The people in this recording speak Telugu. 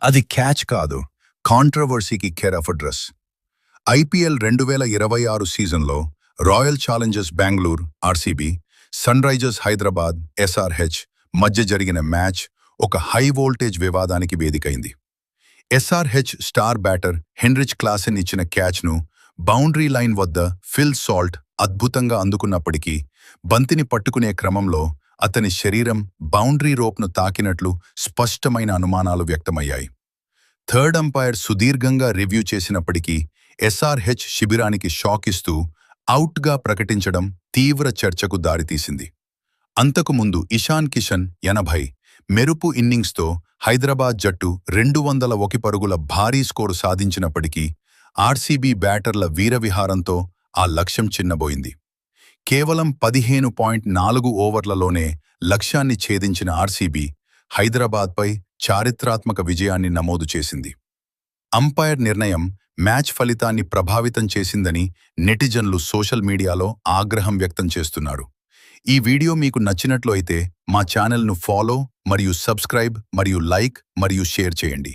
అది క్యాచ్ కాదు, కాంట్రవర్సీకి కేర్ ఆఫ్ అడ్రస్. ఐపీఎల్ 2026 సీజన్లో Royal Challengers Bengaluru RCB, Sunrisers Hyderabad SRH మధ్య జరిగిన మ్యాచ్ ఒక హై వోల్టేజ్ వివాదానికి వేదికైంది. SRH star batter Heinrich Klaasen ఇచ్చిన క్యాచ్ను బౌండరీ లైన్ వద్ద ఫిల్ సాల్ట్ అద్భుతంగా అందుకున్నప్పటికీ బంతిని పట్టుకునే క్రమంలో అతని శరీరం బౌండరీ రోప్ను తాకినట్లు స్పష్టమైన అనుమానాలు వ్యక్తమయ్యాయి. థర్డ్ అంపైర్ సుదీర్ఘంగా రివ్యూ చేసినప్పటికీ ఎస్ఆర్హెచ్ శిబిరానికి షాక్ ఇస్తూ అవుట్గా ప్రకటించడం తీవ్ర చర్చకు దారితీసింది. అంతకుముందు ఇషాన్ కిషన్ 80 మెరుపు ఇన్నింగ్స్తో హైదరాబాద్ జట్టు 201 పరుగుల భారీ స్కోరు సాధించినప్పటికీ ఆర్సీబీ బ్యాటర్ల వీరవిహారంతో ఆ లక్ష్యం చిన్నబోయింది. కేవలం 15.4 ఓవర్లలోనే లక్ష్యాన్ని ఛేదించిన ఆర్సీబీ హైదరాబాద్పై చారిత్రాత్మక విజయాన్ని నమోదు చేసింది. అంపైర్ నిర్ణయం మ్యాచ్ ఫలితాన్ని ప్రభావితం చేసిందని నెటిజన్లు సోషల్ మీడియాలో ఆగ్రహం వ్యక్తం చేస్తున్నారు. ఈ వీడియో మీకు నచ్చినట్లు అయితే మా ఛానల్ను ఫాలో మరియు సబ్స్క్రైబ్ మరియు లైక్ మరియు షేర్ చేయండి.